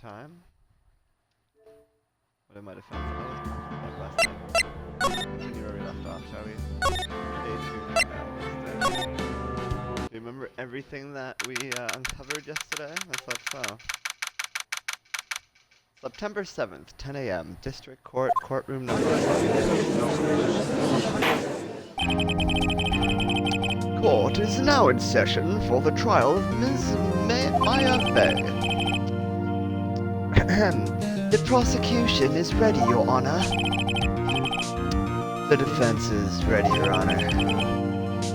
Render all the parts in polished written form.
time. What I might have found like last night. Continue where we left off, shall we? Day 2 now. Do you remember everything that we uncovered yesterday? I thought so. September 7th, 10 a.m. District Court, courtroom number. Court is now in session for the trial of Ms. Maya Fay. The prosecution is ready, Your Honor. The defense is ready, Your Honor.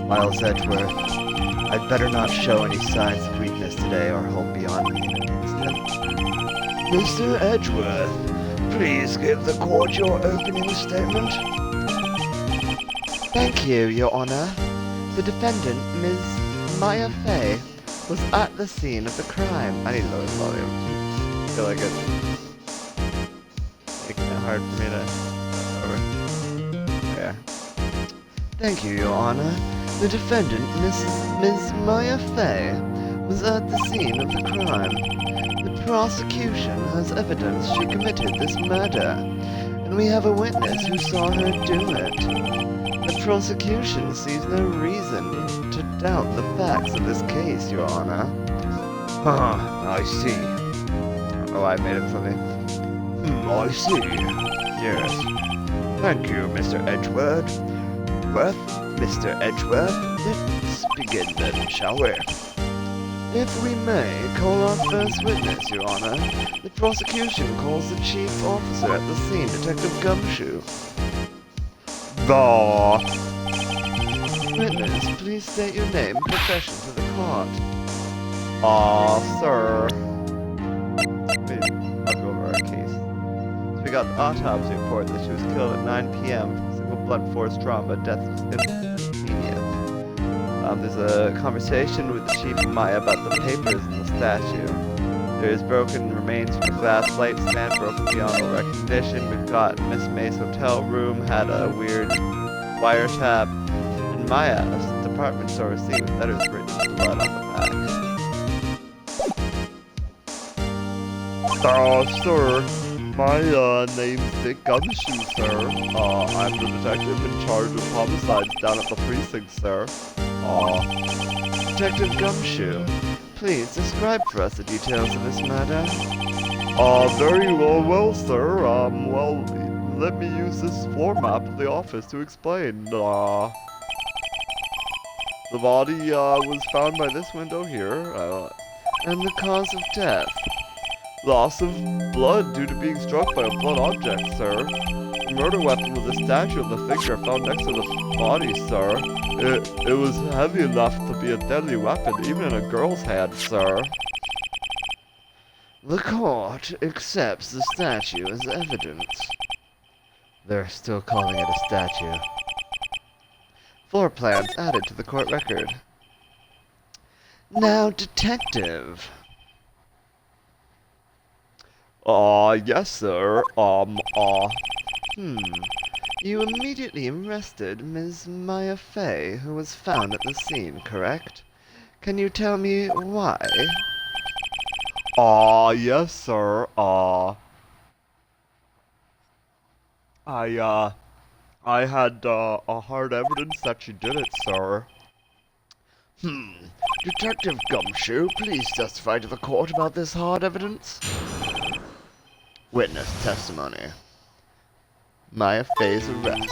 Miles Edgeworth, I'd better not show any signs of weakness today or hold beyond me in an instant. Mr. Edgeworth, please give the court your opening statement. Thank you, Your Honor. The defendant, Ms. Maya Fay, was at the scene of the crime. I need to lower the volume. I feel like it's making it hard for me to... Yeah. Thank you, Your Honor. The defendant, Ms. Maya Fay, was at the scene of the crime. The prosecution has evidence she committed this murder, and we have a witness who saw her do it. The prosecution sees no reason to doubt the facts of this case, Your Honor. I see. Oh, I made him something. I see. Yes. Thank you, Mr. Edgeworth. Mr. Edgeworth, let's begin then, shall we? If we may call our first witness, Your Honor, the prosecution calls the chief officer at the scene, Detective Gumshoe. Witness, please state your name and profession to the court. Sir. I'll go over our case. So we got the autopsy report that she was killed at 9 p.m. from single blunt force trauma. Death was instantaneous. There's a conversation with the Chief and Maya about the papers in the statue. There's broken remains from a glass light stand broken beyond all recognition. We've got Miss May's hotel room had a weird wiretap. And Maya's department store receipt with letters written in blood on the back. Sir, my name's Dick Gumshoe, sir. I'm the detective in charge of homicides down at the precinct, sir. Detective Gumshoe, please describe for us the details of this matter. Very well, sir. Well, let me use this floor map of the office to explain. The body, was found by this window here, and the cause of death. Loss of blood due to being struck by a blunt object, sir. The murder weapon was a statue of the figure found next to the body, sir. It was heavy enough to be a deadly weapon, even in a girl's hand, sir. The court accepts the statue as evidence. They're still calling it a statue. Floor plans added to the court record. Now, detective. Yes, sir. You immediately arrested Ms. Maya Fay, who was found at the scene, correct? Can you tell me why? Yes, sir. I had, hard evidence that she did it, sir. Detective Gumshoe, please testify to the court about this hard evidence. Witness testimony. Maya Fay's arrest.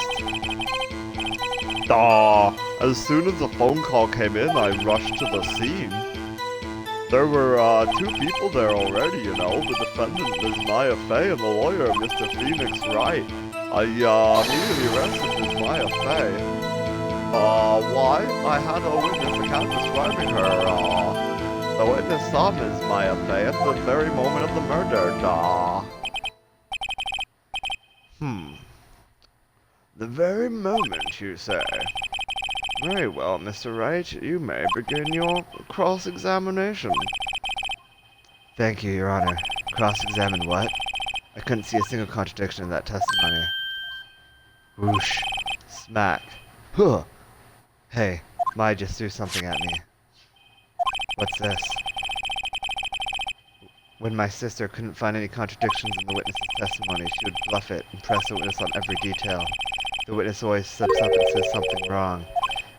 As soon as the phone call came in, I rushed to the scene. There were, 2 people there already, you know, the defendant, Ms. Maya Fay, and the lawyer, Mr. Phoenix Wright. I, immediately arrested Ms. Maya Fay. Why? I had a witness account describing her, the witness saw Ms. Maya Fay at the very moment of the murder, The very moment, you say? Very well, Mr. Wright, you may begin your cross-examination. Thank you, Your Honor. Cross-examine what? I couldn't see a single contradiction in that testimony. Whoosh. Smack. Huh. Hey, Maya just threw something at me. What's this? When my sister couldn't find any contradictions in the witness's testimony, she would bluff it and press the witness on every detail. The witness always slips up and says something wrong.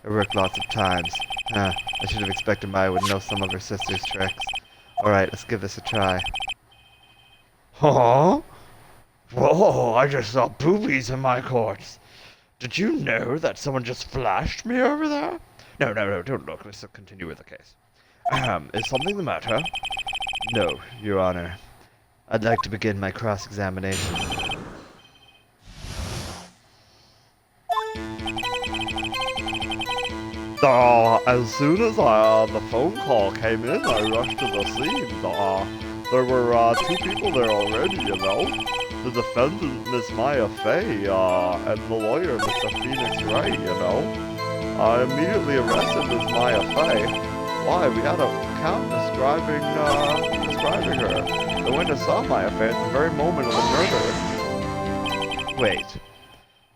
It worked lots of times. I should have expected Maya would know some of her sister's tricks. Alright, let's give this a try. Huh? Whoa, I just saw boobies in my courts. Did you know that someone just flashed me over there? No, don't look. Let's continue with the case. Is something the matter? No, Your Honor. I'd like to begin my cross-examination. As soon as the phone call came in, I rushed to the scene. There were 2 people there already, you know. The defendant, Miss Maya Fey, and the lawyer, Mr. Phoenix Wright, you know. I immediately arrested Miss Maya Fey. Why, we had a count describing her. The witness saw Maya Fey at the very moment of the murder. Wait.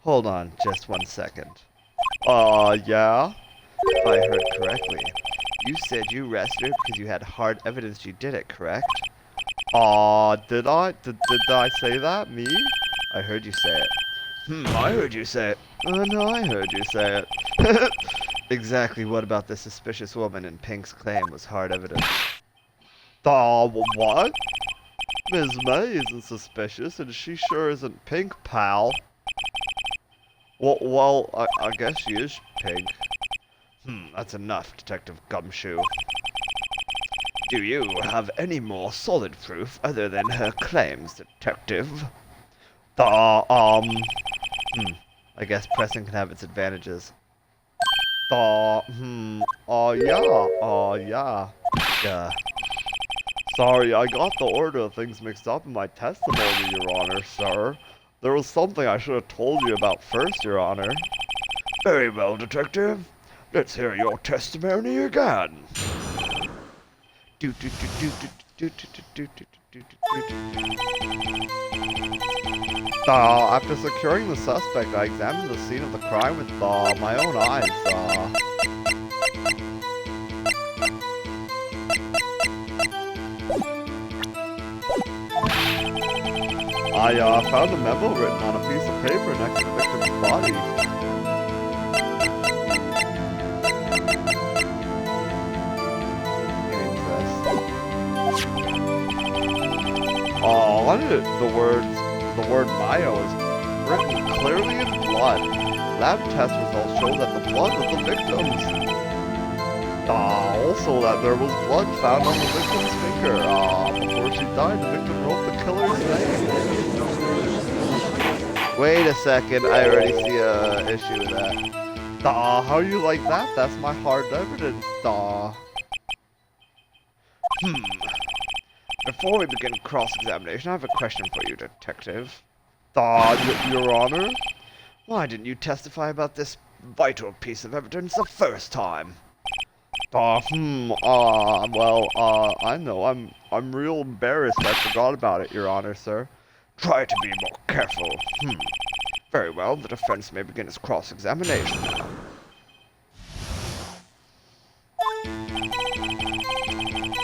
Hold on just 1 second. Yeah? If I heard correctly, you said you arrested her because you had hard evidence you did it, correct? Did I? Did I say that? Me? I heard you say it. I heard you say it. No, I heard you say it. Exactly what about the suspicious woman in Pink's claim was hard evidence? What? Ms. May isn't suspicious, and she sure isn't Pink, pal. Well, I guess she is Pink. That's enough, Detective Gumshoe. Do you have any more solid proof other than her claims, Detective? I guess pressing can have its advantages. Yeah. Sorry, I got the order of things mixed up in my testimony, Your Honor, sir. There was something I should have told you about first, Your Honor. Very well, Detective. Let's hear your testimony again. After securing the suspect, I examined the scene of the crime with my own eyes. I found a memo written on a piece of paper next to the victim's body. On it, the word Maya was written clearly in blood. Lab test results show that the blood was the victim's. Also that there was blood found on the victim's finger. Before she died, the victim wrote the killer's name. Wait a second, I already see a issue with that. How you like that? That's my hard evidence, Before we begin cross-examination, I have a question for you, Detective. Your Honor? Why didn't you testify about this vital piece of evidence the first time? Well, I know, I'm real embarrassed I forgot about it, Your Honor, sir. Try to be more careful. Very well, the defense may begin its cross-examination now.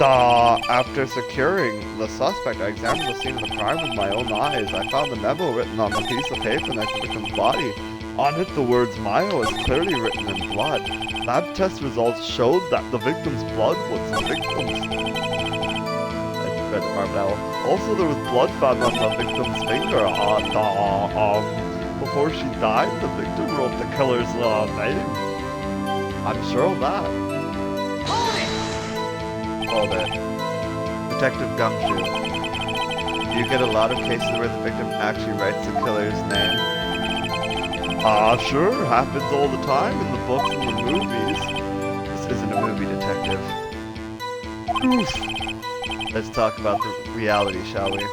After securing the suspect, I examined the scene of the crime with my own eyes. I found the memo written on a piece of paper next to the victim's body. On it, the words Maya was clearly written in blood. Lab test results showed that the victim's blood was the victim's. I read the part now. Also, there was blood found on the victim's finger. Before she died, the victim wrote the killer's name. I'm sure of that. Hold it. Detective Gumshoe. Do you get a lot of cases where the victim actually writes the killer's name? Sure. Happens all the time in the books and the movies. This isn't a movie, Detective. Oof. Let's talk about the reality, shall we?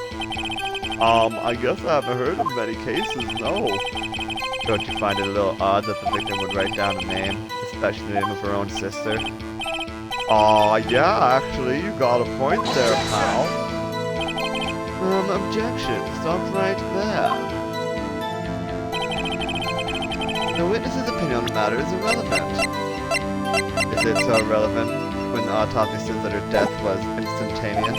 I guess I haven't heard of many cases, no. Don't you find it a little odd that the victim would write down a name, especially the name of her own sister? Yeah, actually, you got a point there, pal. Objection. Stop right there. The witness's opinion on the matter is irrelevant. Is it so irrelevant when the autopsy says that her death was instantaneous?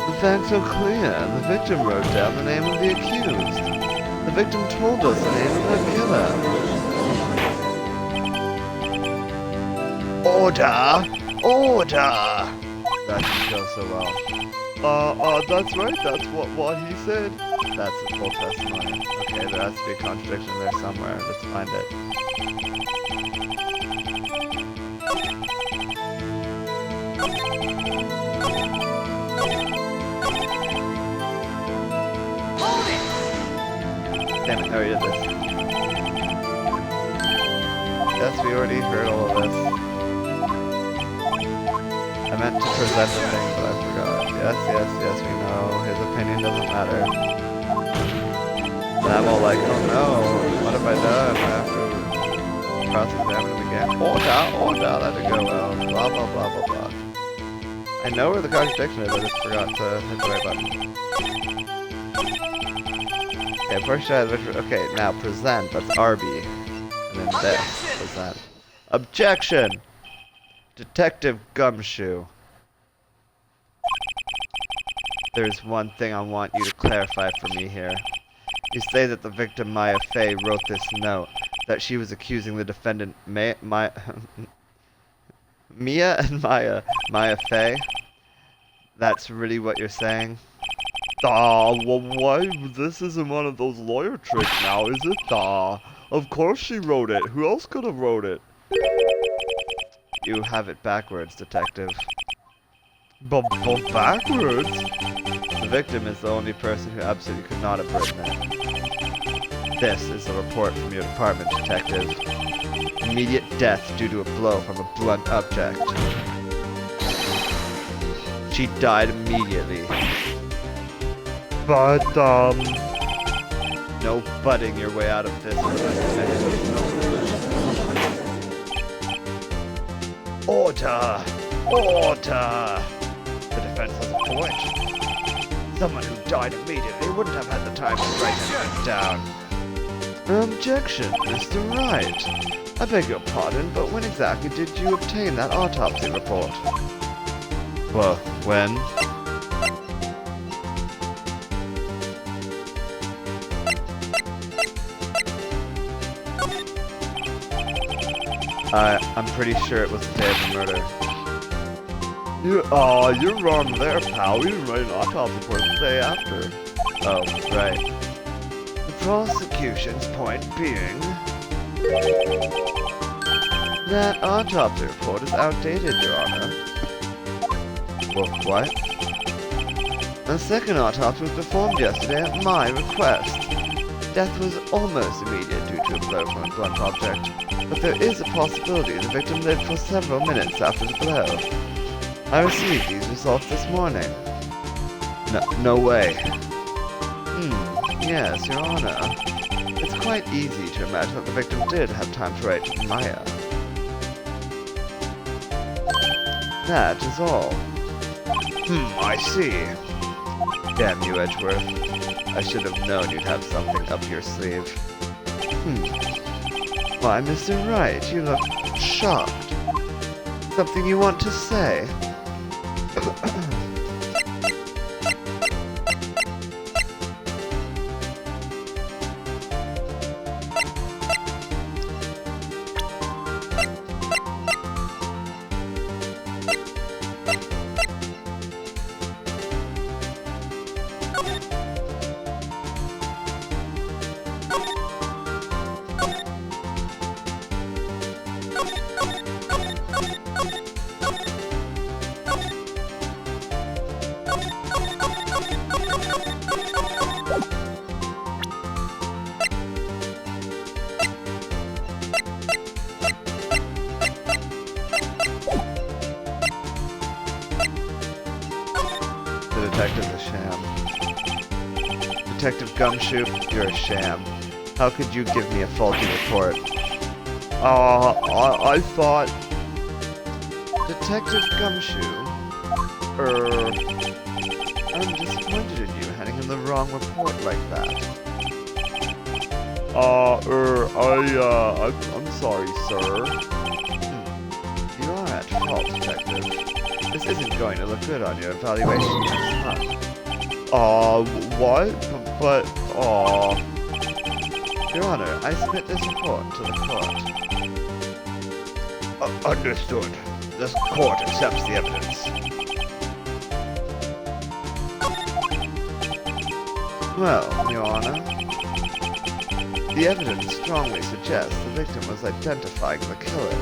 The facts are clear. The victim wrote down the name of the accused. The victim told us the name of her killer. Order! Order! That didn't go so well. That's right. That's what he said. That's a full testimony. Okay, there has to be a contradiction there somewhere. Let's find it. Damn it, this. Yes, we already heard all of this. I meant to present the thing, but I forgot. Yes, we know. His opinion doesn't matter. And I'm all like, oh no, what have I done? I have to cross-examine him again. Order, let it go well. Blah, blah, blah, blah, blah. I know where the contradiction is, I just forgot to hit the right button. Okay, first try, okay, now present, that's RB. And then this, present. Objection! Detective Gumshoe. There's one thing I want you to clarify for me here. You say that the victim Maya Fey wrote this note, that she was accusing the defendant Mia and Maya Fey? That's really what you're saying? Well, why? This isn't one of those lawyer tricks now, is it? Of course she wrote it. Who else could have wrote it? You have it backwards, detective. Backwards? The victim is the only person who absolutely could not have written it. This is a report from your department, detective. Immediate death due to a blow from a blunt object. She died immediately. But, no butting your way out of this. Order! Order! The defense has a point. Someone who died immediately wouldn't have had the time to write anything down. Objection, Mr. Wright. I beg your pardon, but when exactly did you obtain that autopsy report? Well, when? I'm pretty sure it was the day of the murder. You're wrong there, pal. We didn't write an autopsy report the day after. Oh, right. The prosecution's point being that autopsy report is outdated, Your Honor. Well, what? A second autopsy was performed yesterday at my request. Death was almost immediate due to a blow from a blunt object, but there is a possibility the victim lived for several minutes after the blow. I received these results this morning. No way. Yes, Your Honor. It's quite easy to imagine that the victim did have time to write Maya. That is all. I see. Damn you, Edgeworth. I should have known you'd have something up your sleeve. Why, Mr. Wright, you look shocked. Something you want to say? Detective's a sham. Detective Gumshoe, you're a sham. How could you give me a faulty report? I thought... Detective Gumshoe? I'm disappointed in you handing him the wrong report like that. I'm sorry, sir. You are at fault, Detective. This This isn't going to look good on your evaluation test, huh? What? But, Your Honor, I submit this report to the court. Understood. This court accepts the evidence. Well, Your Honor, the evidence strongly suggests the victim was identifying the killer.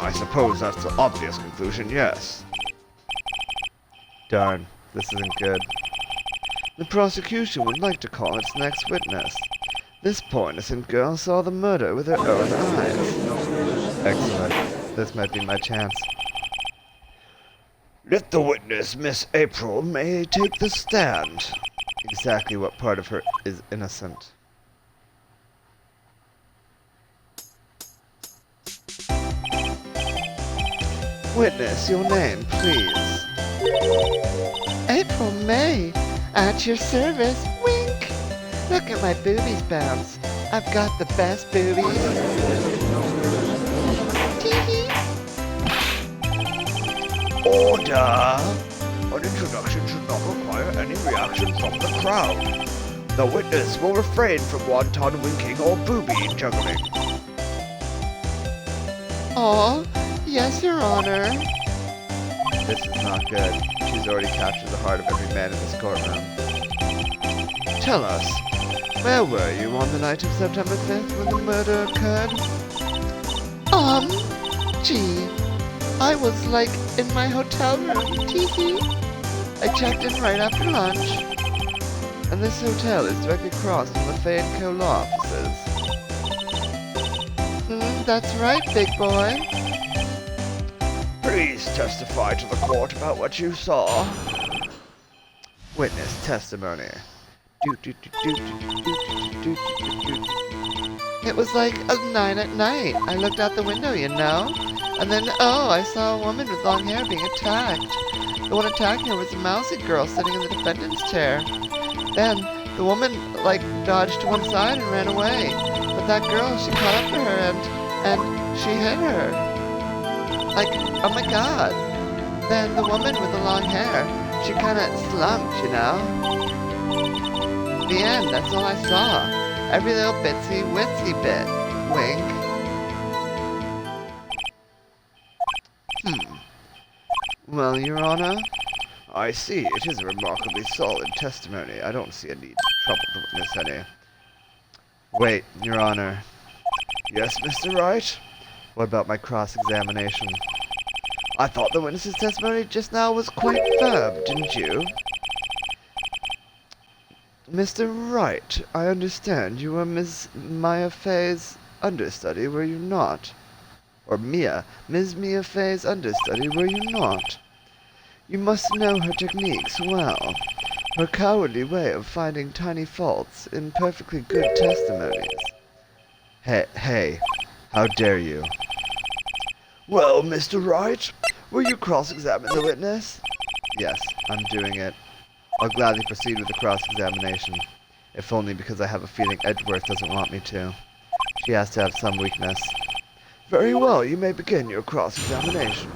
I suppose that's the obvious conclusion, yes. Darn, this isn't good. The prosecution would like to call its next witness. This poor innocent girl saw the murder with her own eyes. Excellent. This might be my chance. Let the witness, Miss April, may take the stand. Exactly what part of her is innocent? Witness, your name, please. April May, at your service. Wink! Look at my boobies bounce. I've got the best boobies. Tee-hee. Order! An introduction should not require any reaction from the crowd. The witness will refrain from wanton winking or booby juggling. Aw, yes, Your Honor. This is not good. She's already captured the heart of every man in this courtroom. Tell us, where were you on the night of September 5th when the murder occurred? Gee, I was, like, in my hotel room, tee-hee. I checked in right after lunch. And this hotel is directly across from the Fay & Co. law offices. That's right, big boy. Please testify to the court about what you saw. Witness testimony. It was like 9 at night. I looked out the window, you know. And then, I saw a woman with long hair being attacked. The one attacking her was a mousy girl sitting in the defendant's chair. Then, the woman, dodged to one side and ran away. But that girl, she caught up to her and she hit her. Oh my god. Then the woman with the long hair, she kinda slumped, you know. The end, that's all I saw. Every little bitsy witsy bit. Wink. Well, Your Honor, I see it is a remarkably solid testimony. I don't see a need to trouble the witness any. Wait, Your Honor. Yes, Mr. Wright? What about my cross-examination? I thought the witness's testimony just now was quite firm, didn't you? Mr. Wright, I understand you were Miss Maya Fay's understudy, were you not? Or Ms. Mia Fay's understudy, were you not? You must know her techniques well. Her cowardly way of finding tiny faults in perfectly good testimonies. Hey, how dare you? Well, Mr. Wright, will you cross-examine the witness? Yes, I'm doing it. I'll gladly proceed with the cross-examination, if only because I have a feeling Edgeworth doesn't want me to. She has to have some weakness. Very well, you may begin your cross-examination.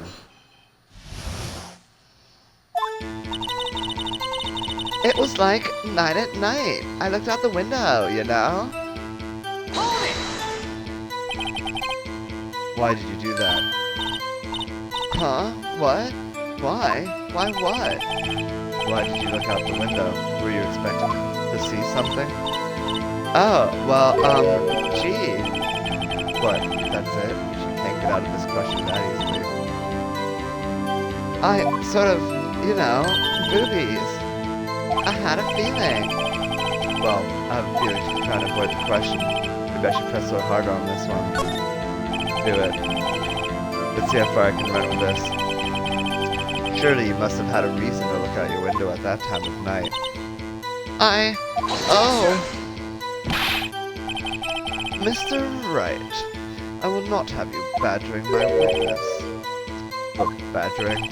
It was like 9 at night. I looked out the window, you know? Hold it! Why did you do that? Huh? What? Why? Why what? Why did you look out the window? Were you expecting to see something? Oh, well, gee. What? That's it? She can't get out of this question that easily. I sort of, you know, boobies. I had a feeling. Well, I have a feeling she's trying to avoid the question. Maybe I should press so harder on this one. Do it. Let's see how far I can run with this. Surely you must have had a reason to look out your window at that time of night. Mr. Wright, I will not have you badgering my witness. Oh, badgering.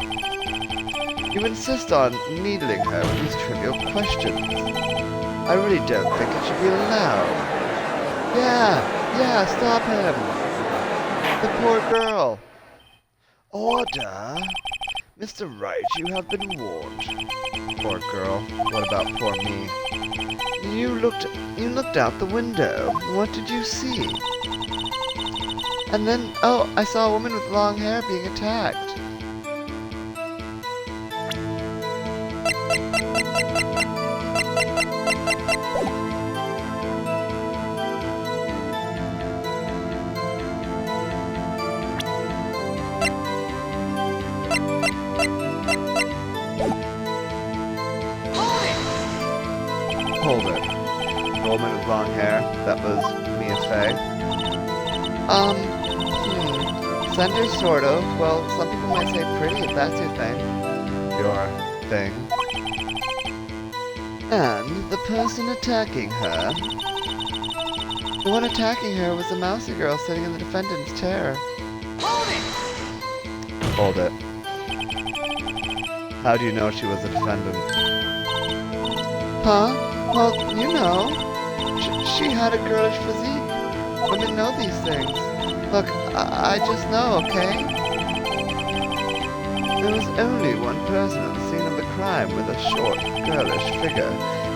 You insist on needling her with these trivial questions. I really don't think it should be allowed. Yeah, Yeah, stop him! The poor girl! Order! Mr. Wright, you have been warned. Poor girl. What about poor me? You looked out the window. What did you see? And then, oh, I saw a woman with long hair being attacked. Hold it. The woman with long hair, that was Mia Fey. Slender, sort of. Well, some people might say pretty if that's your thing. Your thing. And the person attacking her... The one attacking her was the mousy girl sitting in the defendant's chair. Hold it. How do you know she was a defendant? Huh? Well, you know. She had a girlish physique. Women know these things. Look, I just know, okay? There was only one person at the scene of the crime with a short, girlish figure.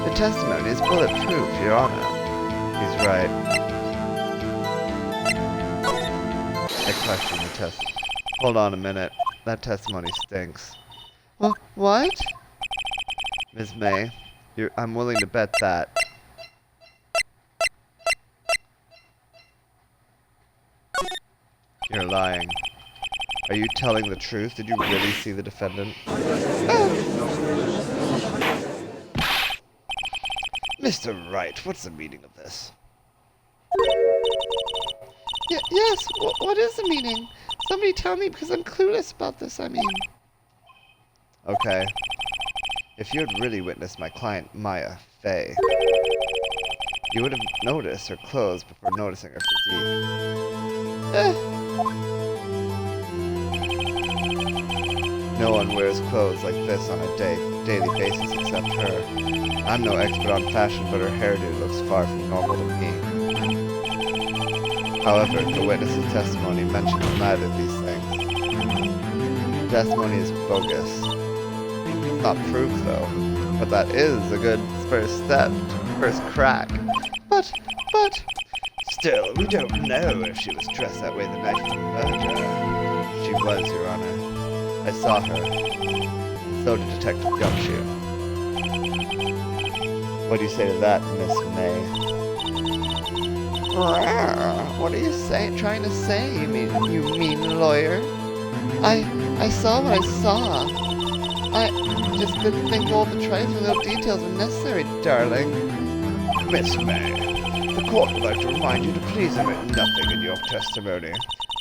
The testimony is bulletproof, Your Honor. He's right. I question the testimony. Hold on a minute. That testimony stinks. What? Ms. May, I'm willing to bet that. You're lying. Are you telling the truth? Did you really see the defendant? Mr. Wright, what's the meaning of this? Yes, what is the meaning? Somebody tell me, because I'm clueless about this, I mean. Okay. If you had really witnessed my client, Maya Fey, you would have noticed her clothes before noticing her physique. No one wears clothes like this on a daily basis except her. I'm no expert on fashion, but her hairdo looks far from normal to me. However, the witness's testimony mentions neither of these things. The testimony is bogus. Not proof, though. But that is a good first step, first crack. But... Still, we don't know if she was dressed that way the night of the murder. She was, Your Honor. I saw her. So did Detective Gumshoe. What do you say to that, Miss May? What are you trying to say, you mean lawyer? I saw what I saw. I just didn't think all the trifling little details were necessary, darling. Miss May, the court would like to remind you to please omit nothing in your testimony.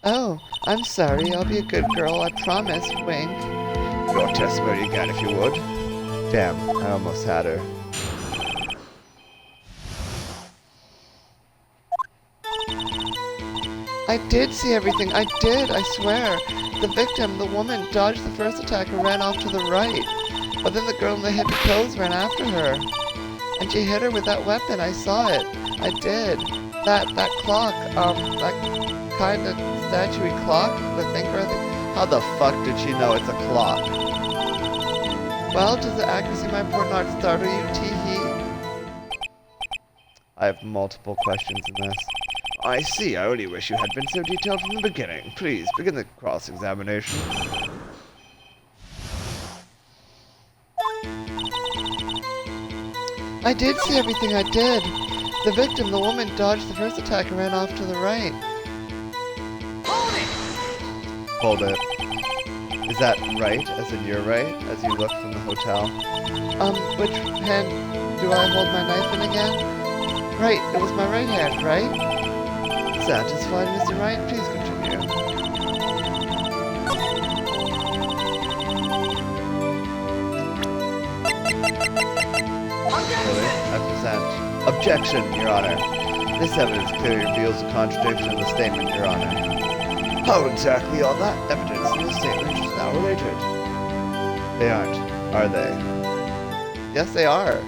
Oh, I'm sorry. I'll be a good girl, I promise, wink. Your testimony again, if you would. Damn, I almost had her. I did see everything. I did, I swear. The victim, the woman, dodged the first attack and ran off to the right. But then the girl in the heavy clothes ran after her. And she hit her with that weapon. I saw it. I did. That clock, that kind of statuey clock, the thinker. How the fuck did she know it's a clock? Well, does the accuracy of my report not startle you, tee-hee? I have multiple questions in this. I see. I only wish you had been so detailed from the beginning. Please, begin the cross-examination. I did see everything. I did. The victim, the woman, dodged the first attack and ran off to the right. Hold it. Is that right, as in your right, as you look from the hotel? Which hand do I hold my knife in again? Right, it was my right hand, right? Satisfied, Mr. Wright? Please continue. Really? I present. Objection, Your Honor. This evidence clearly reveals a contradiction of the statement, Your Honor. How exactly are that evidence in the statement is now related? They aren't, are they? Yes, they are.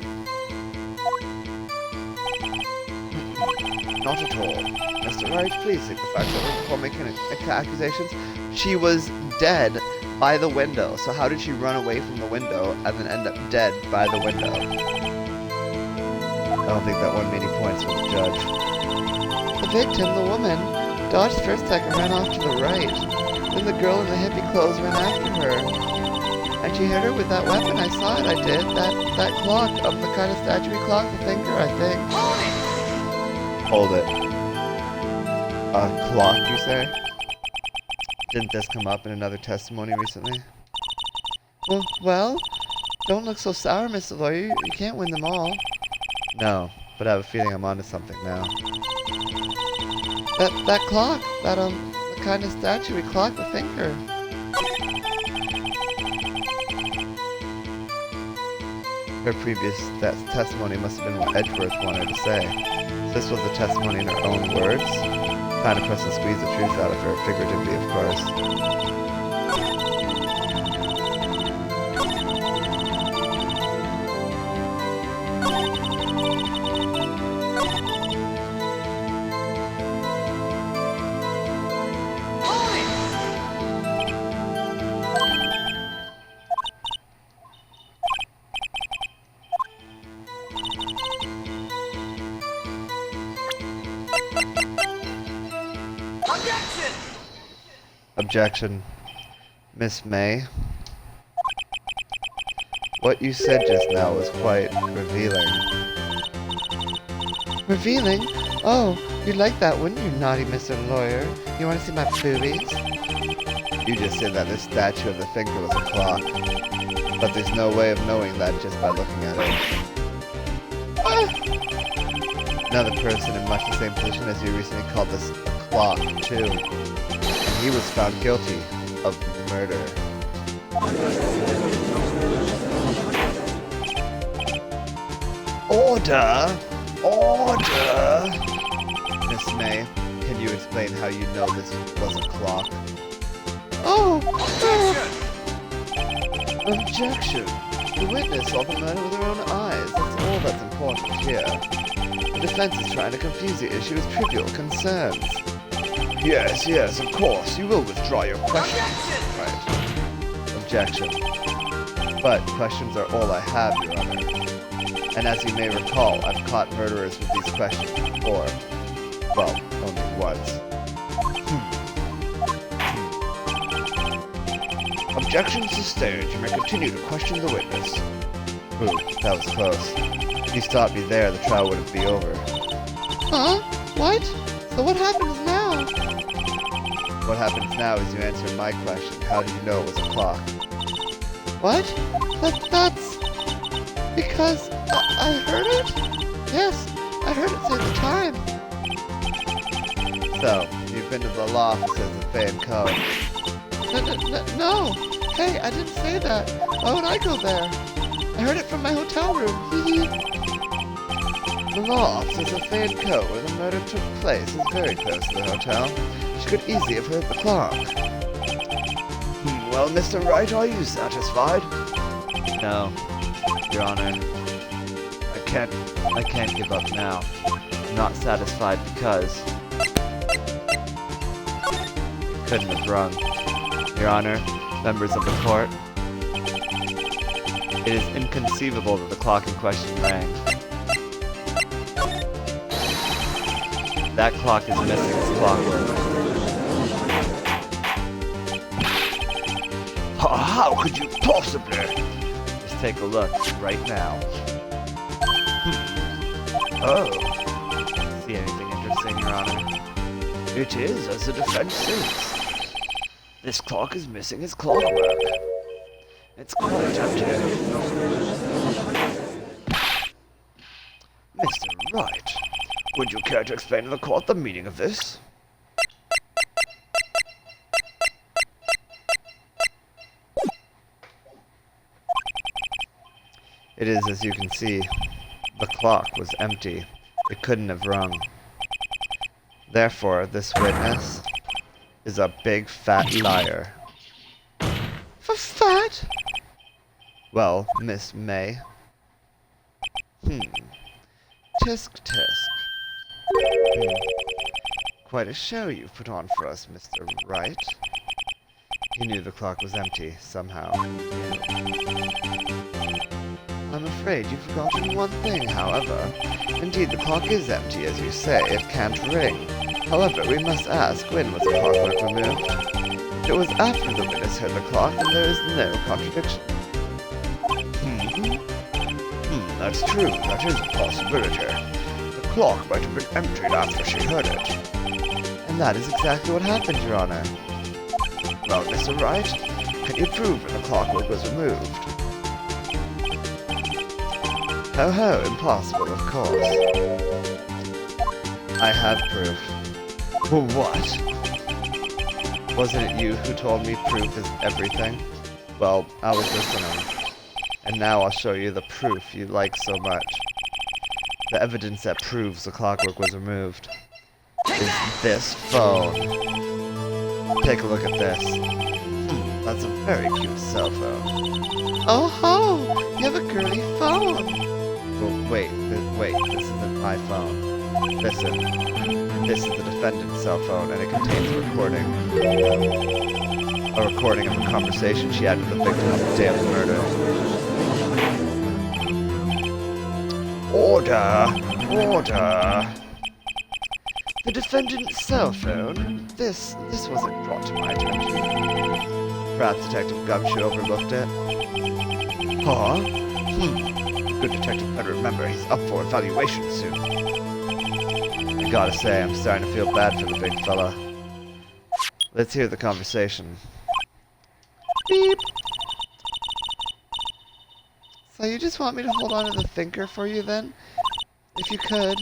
Not at all. Mr. Wright, please take the facts over before making accusations. She was dead by the window, so how did she run away from the window and then end up dead by the window? I don't think that won me any points for the judge. The victim, the woman, dodged for a second, ran off to the right. Then the girl in the hippie clothes ran after her. And she hit her with that weapon. I saw it, I did. That clock, of the kind of statuary clock, the finger, I think. Hold it. A clock, you say? Didn't this come up in another testimony recently? Well, don't look so sour, Mr. Lawyer. You can't win them all. No, but I have a feeling I'm onto something now. That clock, the kind of statuary clock, the finger. Her previous testimony must have been what Edgeworth wanted to say. This was the testimony in her own words. Kind of press and squeeze the truth out of her, figuratively, of course. Objection. Miss May, what you said just now was quite revealing. Revealing? Oh, you'd like that, wouldn't you, naughty Mr. Lawyer? You want to see my boobies? You just said that this statue of the finger was a clock, but there's no way of knowing that just by looking at it. Another person in much the same position as you recently called this a clock, too. He was found guilty of murder. Order! Order! Miss May, can you explain how you know this was a clock? Oh! Objection! The witness saw the murder with her own eyes. That's all that's important here. The defense is trying to confuse the issue with trivial concerns. Yes, of course. You will withdraw your question. Right. Objection. But questions are all I have, Your Honor. And as you may recall, I've caught murderers with these questions before. Well, only once. Objection sustained. You may continue to question the witness. Ooh, that was close. If you stopped me there, the trial wouldn't be over. Huh? What? So what happens now? What happens now is you answer my question. How do you know it was a clock? What? That's... because I heard it? Yes, I heard it say the time. So, you've been to the law offices of Fay & Co. No. Hey, I didn't say that. Why would I go there? I heard it from my hotel room. The law offices of Fay & Co. where the murder took place is very close to the hotel. She could easily have heard the clock. Well, Mr. Wright, are you satisfied? No, Your Honor. I can't give up now. I'm not satisfied because it couldn't have rung. Your Honor, members of the court, it is inconceivable that the clock in question rang. That clock is missing its clockwork. How could you possibly? Just take a look right now. Oh. See anything interesting, Your Honor? It is, as the defense says. This clock is missing its clockwork. It's quite empty. Mr. Wright, would you care to explain to the court the meaning of this? It is, as you can see, the clock was empty. It couldn't have rung. Therefore, this witness is a big fat liar. Fat? Well, Miss May. Tisk tisk. quite a show you've put on for us, Mr. Wright. He knew the clock was empty, somehow. I'm afraid you've forgotten one thing, however. Indeed, the clock is empty, as you say. It can't ring. However, we must ask, when was the clockwork removed? If it was after the witness heard the clock, then there is no contradiction. That's true. That is a possibility. The clock might have been emptied after she heard it. And that is exactly what happened, Your Honor. Well, Mr. Wright, can you prove when the clockwork was removed? Ho ho, impossible, of course. I have proof. Well, what? Wasn't it you who told me proof is everything? Well, I was listening. And now I'll show you the proof you like so much. The evidence that proves the clockwork was removed is this phone. Take a look at this. That's a very cute cell phone. Oh ho! You have a girly phone! Well, wait, this isn't my phone. Listen, this is the defendant's cell phone, and it contains a recording of a conversation she had with the victim on the day of the murder. Order! Order! The defendant's cell phone? This wasn't brought to my attention. Perhaps Detective Gumshoe overlooked it. Huh? Good detective better remember he's up for evaluation soon. I gotta say, I'm starting to feel bad for the big fella. Let's hear the conversation. Beep! So you just want me to hold on to the thinker for you then? If you could.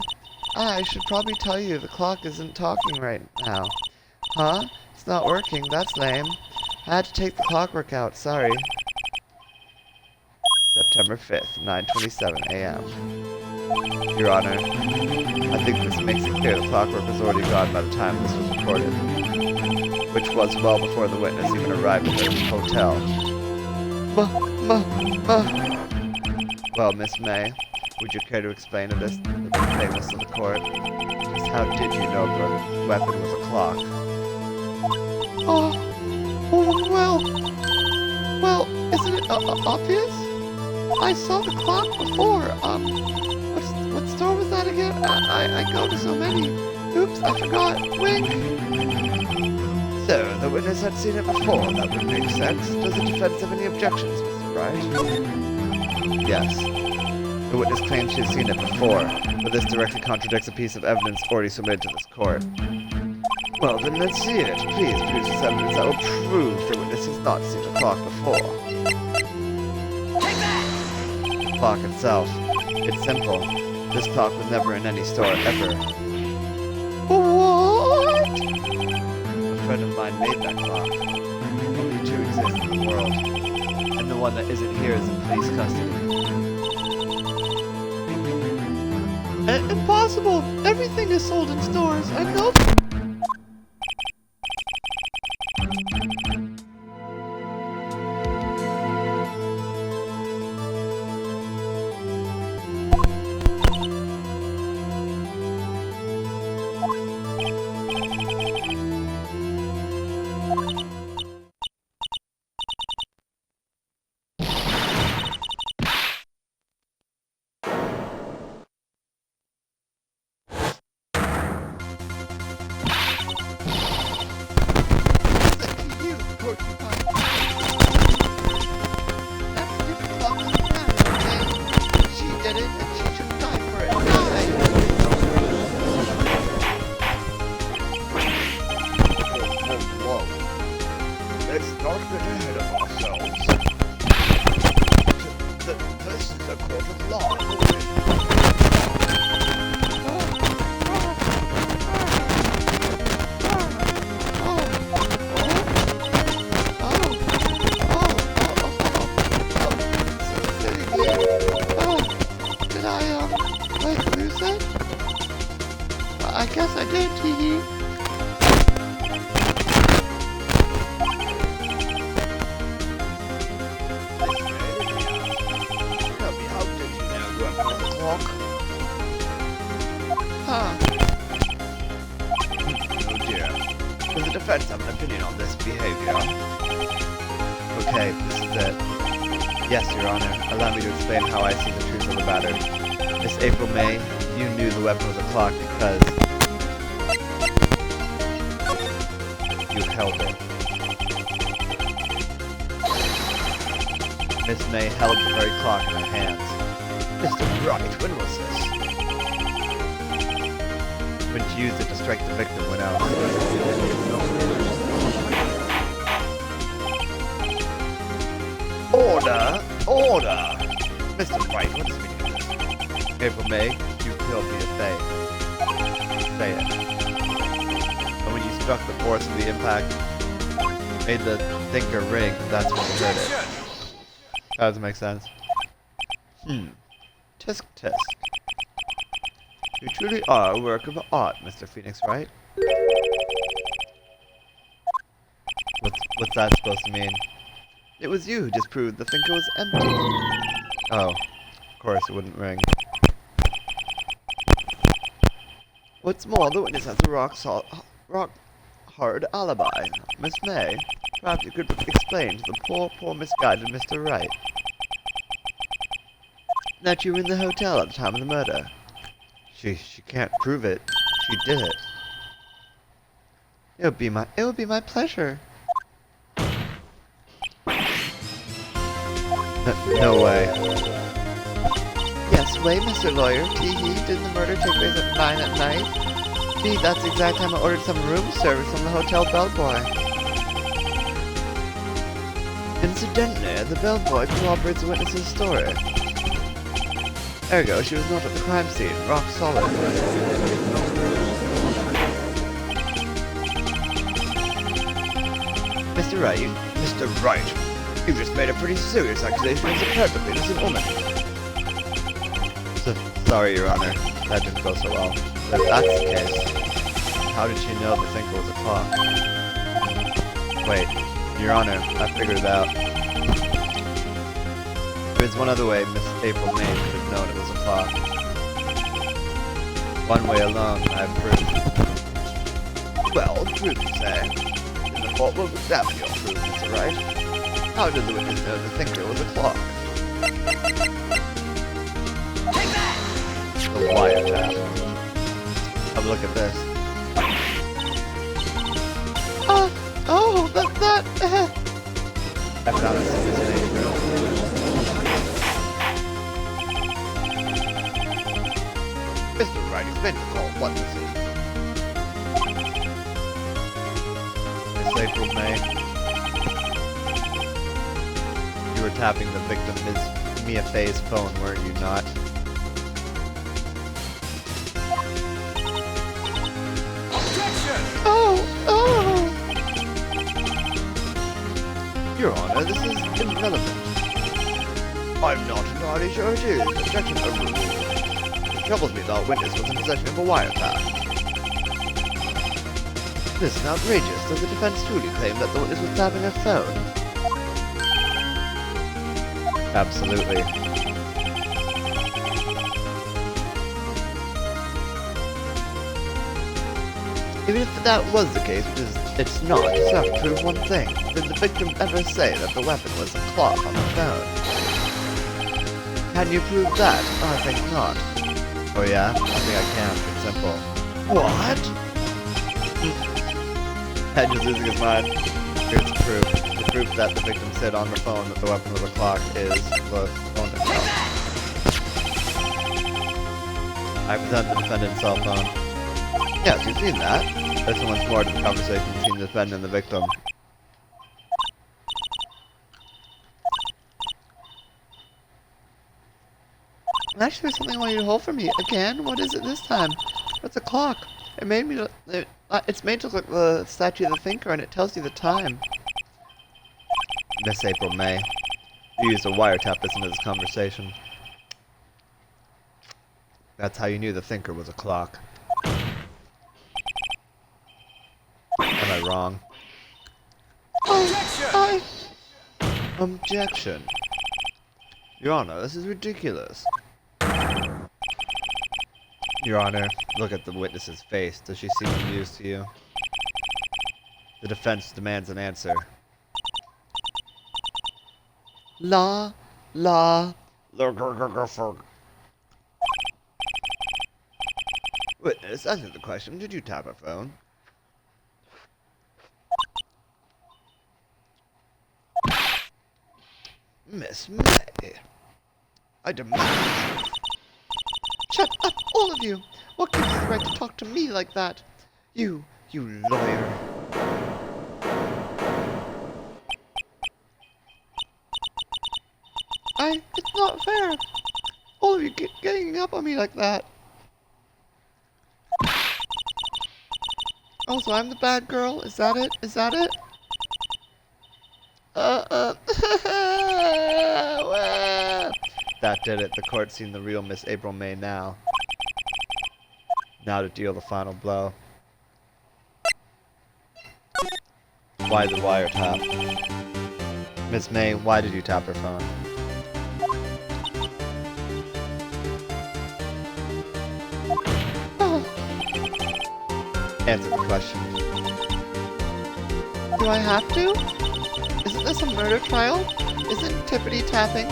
I should probably tell you the clock isn't talking right now. Huh? It's not working, that's lame. I had to take the clockwork out, sorry. September 5th, 9:27 a.m. Your Honor, I think this makes it clear the clockwork was already gone by the time this was recorded, which was well before the witness even arrived at the hotel. Well, Miss May, would you care to explain to this, the famous of the court? Just how did you know the weapon was a clock? Well, isn't it obvious? I saw the clock before. What store was that again? I go to so many. Oops, I forgot. Wink. So, the witness had seen it before. That would make sense. Does the defense have any objections, Mr. Wright? Yes. The witness claims she has seen it before, but this directly contradicts a piece of evidence already submitted to this court. Well, then let's see it. Please produce this evidence that will prove the witness has not seen the clock before. The clock itself. It's simple. This clock was never in any store ever. What? A friend of mine made that clock. Only two exist in the world. And the one that isn't here is in police custody. Impossible! Everything is sold in stores. I know. I guess I did, Tee. Tell me, how did you know you have the clock? Huh. defense have an opinion on this behavior. Okay, this is it. Yes, Your Honor. Allow me to explain how I see the truth of the matter. Miss April May, you knew the weapon was a clock because you held it. Miss May held the very clock in her hands. Mr. Wright, when was this? When she used it to strike the victim when out. Order! Order! Mr. Wright, what is meaning of this? April May, you killed the Faye. Say it. And when you struck the force of the impact, made the thinker ring, that's when you heard it. That doesn't make sense. Tisk tisk. You truly are a work of art, Mr. Phoenix Wright. What's that supposed to mean? It was you who just proved the thinker was empty. Oh, of course it wouldn't ring. What's more, the witness has a rock hard alibi. Miss May, perhaps you could explain to the poor misguided Mr. Wright that you were in the hotel at the time of the murder. She can't prove it. She did it. It would be my pleasure. No way. Yes, way, Mr. Lawyer. Tee-hee, didn't the murder take place at 9 at night? Gee, that's the exact time I ordered some room service from the hotel bellboy. Incidentally, the bellboy corroborates the witness's story. Ergo, she was not at the crime scene, rock solid. Mr. Wright, you just made a pretty serious accusation against a perfectly innocent woman. Sorry, Your Honor, that didn't go so well. But if that's the case, how did she know the thinker was a clock? Wait, Your Honor, I figured it out. There's one other way Miss April May could have known it was a clock. One way alone, I have proof. Well, proof, you say? In the court will examine your proof, Mr. Wright. How did the witness know the thinker was a clock? Take that! The wiretap. Have a look at this. I found this in this name. Mr. Wright, explain the call. What this is? Miss April May. You were tapping the victim, Ms. Mia Faye's phone, weren't you not? Your Honor, this is irrelevant. I'm not entirely sure it is. Objection overruled. It troubles me that our witness was in possession of a wiretap. This is outrageous. Does the defense truly claim that the witness was tapping her phone? Absolutely. Even if that was the case, which is it's not, you still have to prove one thing. Did the victim ever say that the weapon was a clock on the phone? Can you prove that? Oh, I think not. Oh yeah? I think I can. It's simple. What? Ed is losing his mind. Here's the proof. The proof that the victim said on the phone that the weapon was a clock is the phone itself. I present the defendant's cell phone. Yes, you've seen that. Listen once more to the conversation between the defendant and the victim. Actually, there's something I want you to hold for me. Again? What is it this time? It's a clock. It made me. It's made to look like the statue of the thinker, and it tells you the time. Miss April May, you used a wiretap listen to this conversation. That's how you knew the thinker was a clock. Am I wrong? Objection! Your Honor, this is ridiculous. Your Honor, look at the witness's face. Does she seem amused to you? The defense demands an answer. La. Witness, answer the question. Did you tap a phone? Miss May. I demand. Shut up, all of you! What gives you the right to talk to me like that? You lawyer. It's not fair. All of you ganging up on me like that. Oh, so I'm the bad girl? Is that it? Is that it? That did it. The court's seen the real Miss April May now. Now to deal the final blow. Why the wiretap? Miss May, why did you tap her phone? Answer the question. Do I have to? Isn't this a murder trial? Isn't tippity tapping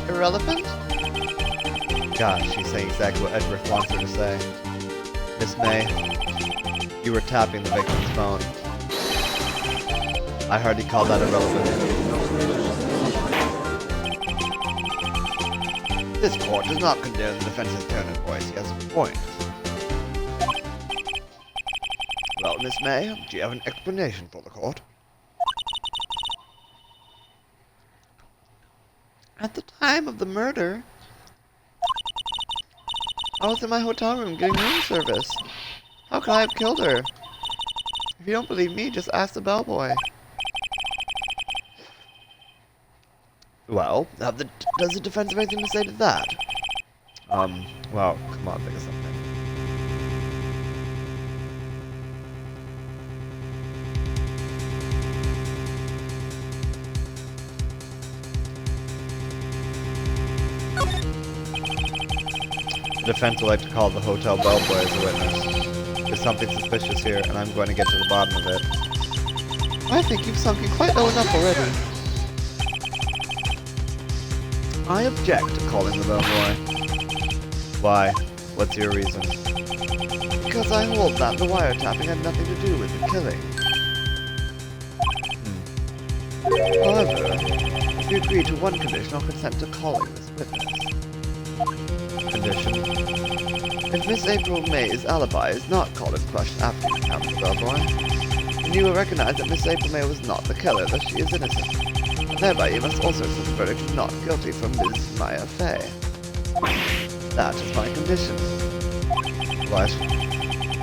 irrelevant? Gosh, she's saying exactly what Edward wants her to say. Miss May, you were tapping the victim's phone. I hardly call that irrelevant. This court does not condemn the defense's tone of voice. He has a point. Well, Miss May, do you have an explanation for the court? At the time of the murder, I was in my hotel room getting room service. How could I have killed her? If you don't believe me, just ask the bellboy. Well, does the defense have anything to say to that? Well, come on, think of something. The defense would like to call the hotel bellboy as a witness. There's something suspicious here, and I'm going to get to the bottom of it. I think you've sunk in quite low enough already. I object to calling the bellboy. Why? What's your reason? Because I hold that the wiretapping had nothing to do with the killing. However, if you agree to one condition, I'll consent to calling this witness. Condition. If Miss April May's alibi is not called in question after you encounter the bellboy, then you will recognize that Miss April May was not the killer, that she is innocent. And thereby you must also accept the verdict of not guilty for Ms. Maya Fey. That is my condition. What?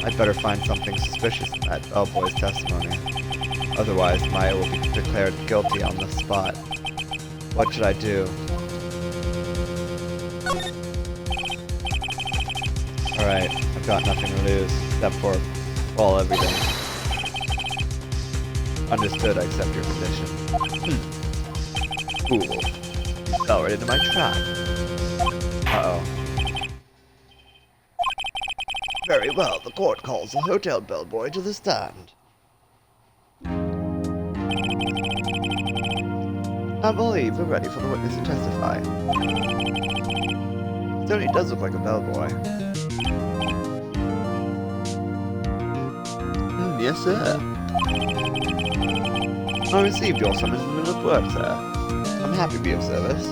I'd better find something suspicious in that bellboy's testimony. Otherwise, Maya will be declared guilty on the spot. What should I do? Alright, I've got nothing to lose, except for, well, everything. Understood, I accept your condition. Fool. You fell right into my trap. Uh-oh. Very well, the court calls the hotel bellboy to the stand. I believe we're ready for the witness to testify. It certainly does look like a bellboy. Yes, sir. I received your summons in the middle of work, sir. I'm happy to be of service.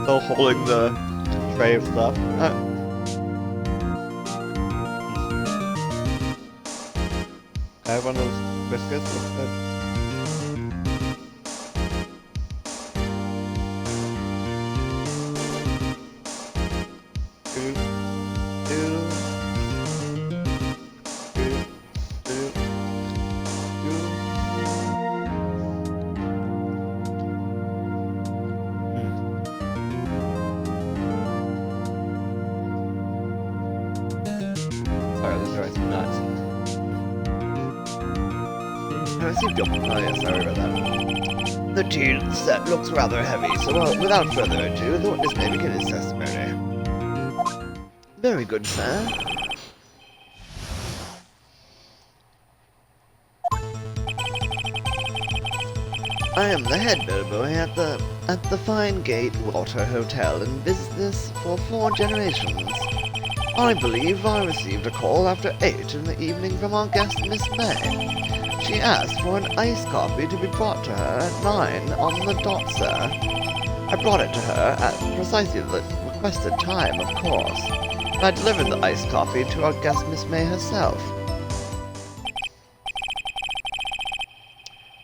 Still holding the tray of stuff. I have one of those biscuits. Looks good. Oh yes, sorry about that. The tea set looks rather heavy, so without further ado, the witness may begin his testimony. Very good, sir. I am the head bellboy at the Fine Gate Water Hotel in business for 4 generations. I believe I received a call after 8 in the evening from our guest Miss May. She asked for an iced coffee to be brought to her at 9 on the dot, sir. I brought it to her at precisely the requested time, of course. And I delivered the iced coffee to our guest Miss May herself.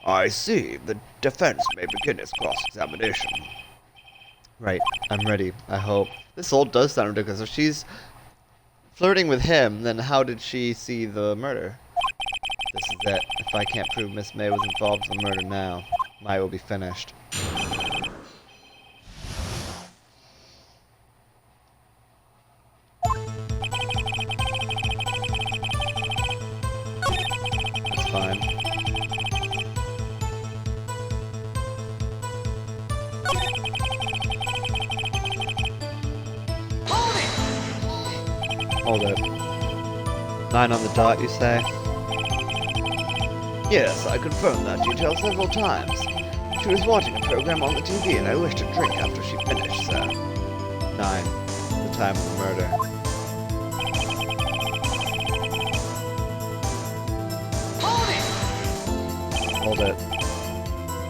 I see. The defense may begin its cross-examination. Right. I'm ready. I hope. This all does sound ridiculous. If she's flirting with him, then how did she see the murder? This is it. If I can't prove Miss May was involved in the murder now, I will be finished. That's fine. Hold it. 9 on the dot, you say? Yes, I confirmed that detail several times. She was watching a program on the TV and I wished to drink after she finished, sir. 9. The time of the murder. Hold it.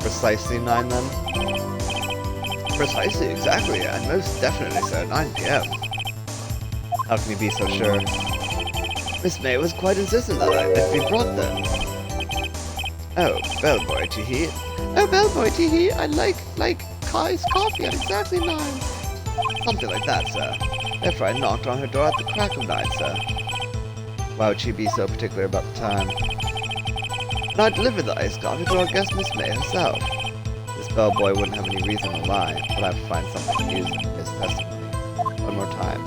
Precisely 9 then? Precisely, exactly, and most definitely, sir. 9 p.m. How can you be so sure? Miss May was quite insistent that it be brought then. Oh, bellboy, tee-hee. Oh, bellboy, tee-hee, I like Kai's coffee at exactly 9. Something like that, sir. Therefore I knocked on her door at the crack of 9, sir. Why would she be so particular about the time? And I delivered the iced coffee to our guest Miss May herself. This bellboy wouldn't have any reason to lie, but I have to find something to use in his testimony. One more time.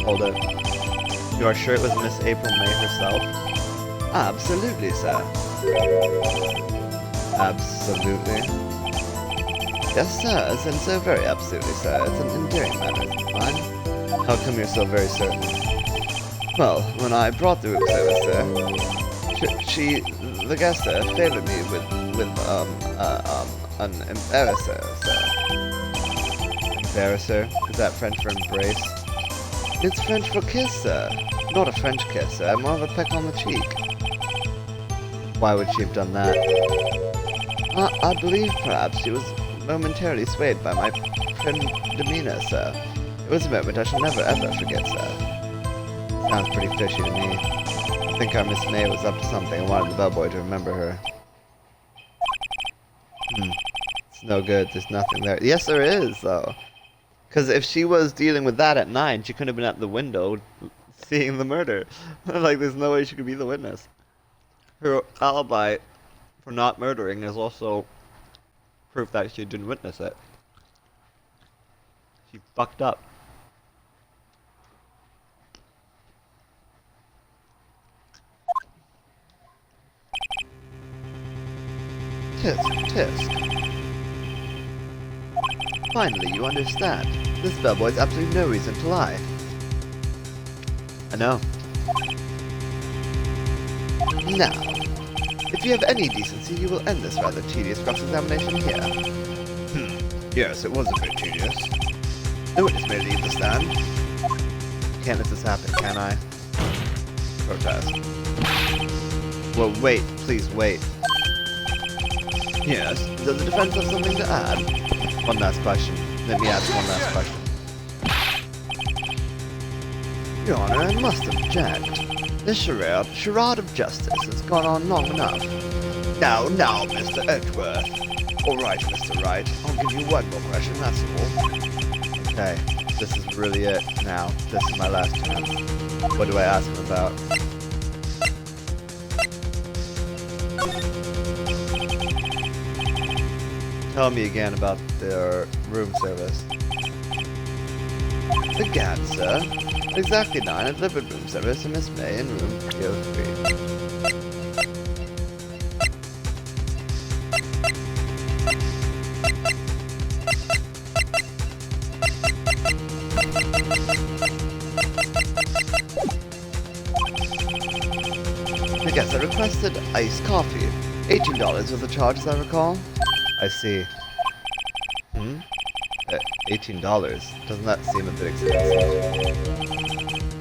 Hold it. You are sure it was Miss April May herself? Absolutely, sir. Absolutely. Yes, sir, and so very absolutely, sir. It's an endearing matter, isn't it, mine? How come you're so very certain? Well, when I brought the room service, sir, the guest, sir, favored me with an embarrasser, sir. Embarrasser? Is that French for embrace? It's French for kiss, sir. Not a French kiss, sir. More of a peck on the cheek. Why would she have done that? I believe perhaps she was momentarily swayed by my prim demeanor, sir. It was a moment I shall never ever forget, sir. Sounds pretty fishy to me. I think our Miss May was up to something and wanted the bellboy to remember her. It's no good. There's nothing there. Yes, there is, though. Because if she was dealing with that at 9, she couldn't have been at the window seeing the murder. Like, there's no way she could be the witness. Her alibi for not murdering is also proof that she didn't witness it. She fucked up. Tisk, tisk. Finally, you understand. This bellboy's absolutely no reason to lie. I know. Now, if you have any decency, you will end this rather tedious cross-examination here. Yes, it was a bit tedious. The witness may leave the stand. Can't let this happen, can I? Protest. Well, wait. Please, wait. Yes, does the defense have something to add? One last question. Let me ask one last question. Your Honor, I must object. This charade of justice has gone on long enough. Now, Mr. Edgeworth. Alright, Mr. Wright. I'll give you one more question, that's all. Okay, this is really it now. This is my last chance. What do I ask him about? Tell me again about their room service. Again, sir. Exactly 9 I delivered room service to Miss May in room 303. I guess I requested iced coffee. $18 was the charge, as I recall. I see. Hmm? $18? Doesn't that seem a bit expensive?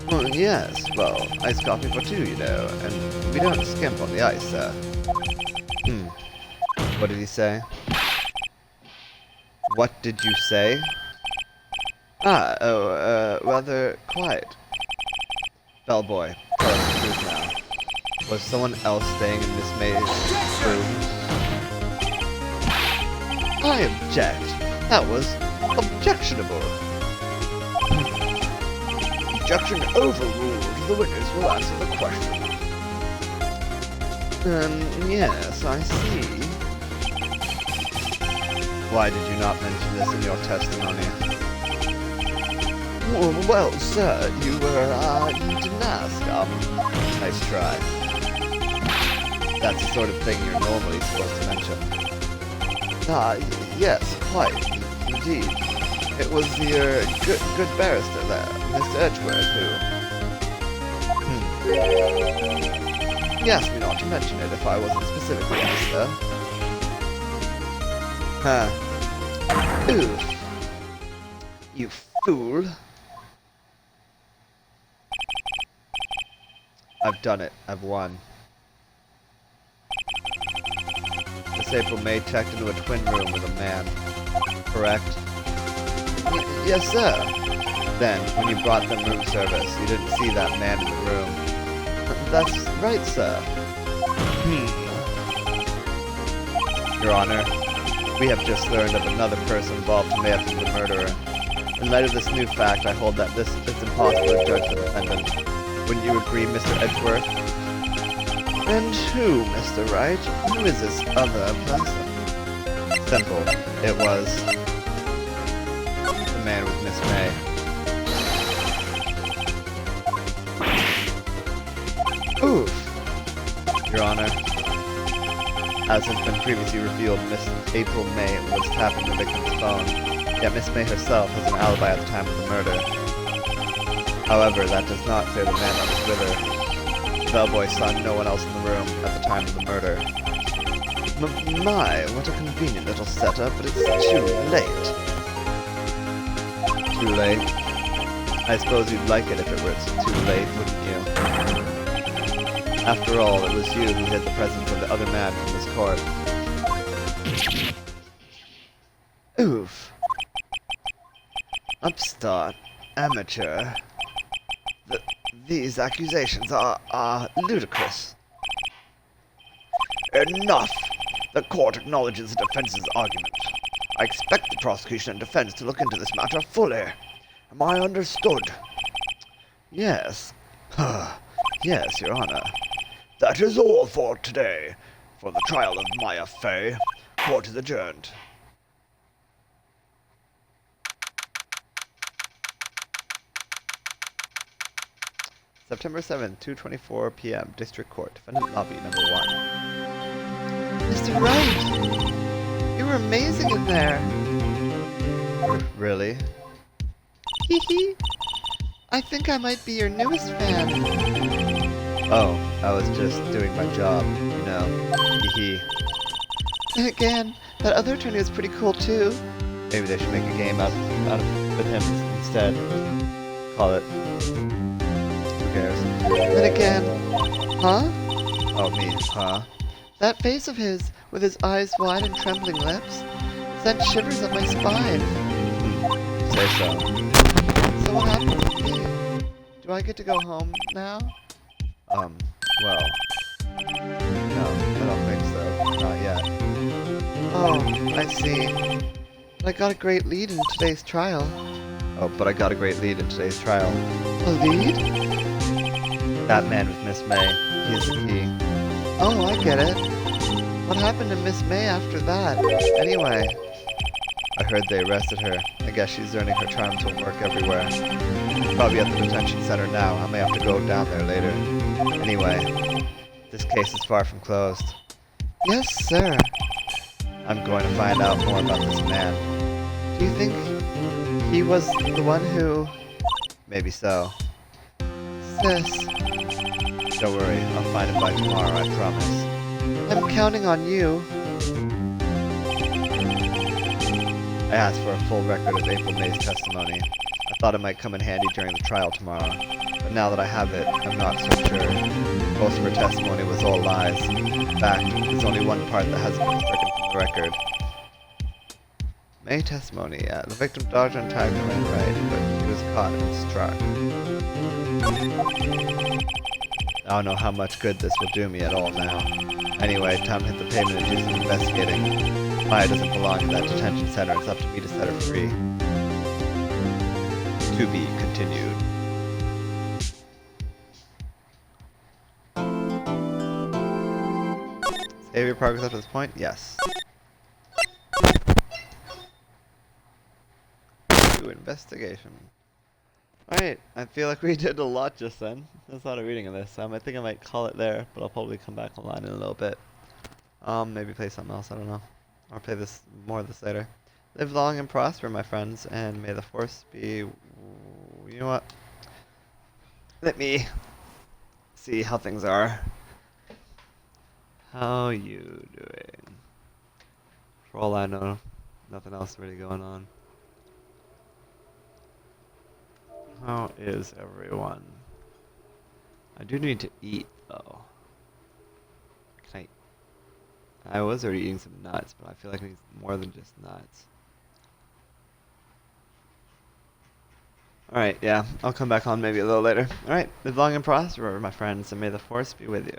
Well, yes. Well, iced coffee for two, you know, and we don't skimp on the ice, sir. Hmm. What did he say? What did you say? Rather quiet. Bellboy, tell us the truth now. Was someone else staying in Miss May's room? I object. That was objectionable. Objection overruled. The witness will answer the question. Yes, I see. Why did you not mention this in your testimony? Well, sir, you didn't ask. Nice try. That's the sort of thing you're normally supposed to mention. Yes, quite. Indeed. It was the, good barrister there, Mr. Edgeworth, who... He asked me not to mention it if I wasn't specifically asked, though. Oof. You fool. I've done it. I've won. Miss April May checked into a twin room with a man. Correct? Yes, sir. Then, when you brought them room service, you didn't see that man in the room. That's right, sir. Your Honor, we have just learned of another person involved who may have been the murderer. In light of this new fact, I hold that it's impossible to judge the defendant. Wouldn't you agree, Mr. Edgeworth? And who, Mr. Wright? Who is this other person? Simple. It was the man with Miss May. Oof. Your Honor, as has been previously revealed, Miss April May was tapping the victim's phone, yet Miss May herself has an alibi at the time of the murder. However, that does not clear the man that was with her. The bellboy saw no one else in the room at the time of the murder. My, what a convenient little setup, but it's too late. Too late? I suppose you'd like it if it were too late, wouldn't you? After all, it was you who hid the presence of the other man from this court. Oof. Upstart. Amateur. These accusations are ludicrous. Enough! The court acknowledges the defense's argument. I expect the prosecution and defense to look into this matter fully. Am I understood? Yes. Yes, Your Honor. That is all for today. For the trial of Maya Fey, court is adjourned. September 7th, 2:24 p.m. District Court, Defendant Lobby, number 1. Mr. Wright! You were amazing in there! Really? Hee hee! I think I might be your newest fan. Oh, I was just doing my job, you know. Hee hee. Again, that other attorney was pretty cool too. Maybe they should make a game out of with him instead. Call it. Then again, huh? Oh, me, huh? That face of his, with his eyes wide and trembling lips, sent shivers up my spine. Say so. So what happened with me? Do I get to go home now? Well, no, I don't think so. Not yet. Oh, I see. But I got a great lead in today's trial. Oh, but I got a great lead in today's trial. A lead? That man with Miss May. He is the key. Oh, I get it. What happened to Miss May after that? Anyway. I heard they arrested her. I guess she's earning her charm to work everywhere. Probably at the detention center now. I may have to go down there later. Anyway, this case is far from closed. Yes, sir. I'm going to find out more about this man. Do you think he was the one who... Maybe so. Sis. Don't worry, I'll find him by tomorrow, I promise. I'm counting on you. I asked for a full record of April May's testimony. I thought it might come in handy during the trial tomorrow. But now that I have it, I'm not so sure. Most of her testimony was all lies. In fact, there's only one part that hasn't been stricken from the record. May testimony, yeah. The victim dodged and tagged and ran right, but he was caught and struck. I don't know how much good this will do me at all now. Anyway, time to hit the pavement and do some investigating. Maya doesn't belong in that detention center. It's up to me to set her free. To be continued. Save your progress up to this point? Yes. Do investigation. Alright, I feel like we did a lot just then. There's a lot of reading of this. I think I might call it there, but I'll probably come back online in a little bit. Maybe play something else, I don't know. I'll play more of this later. Live long and prosper, my friends, and may the force be... You know what? Let me see how things are. How you doing? For all I know, nothing else really going on. How is everyone? I do need to eat, though. Can I was already eating some nuts, but I feel like I need more than just nuts. Alright, yeah, I'll come back on maybe a little later. Alright, live long and prosper, my friends, and may the force be with you.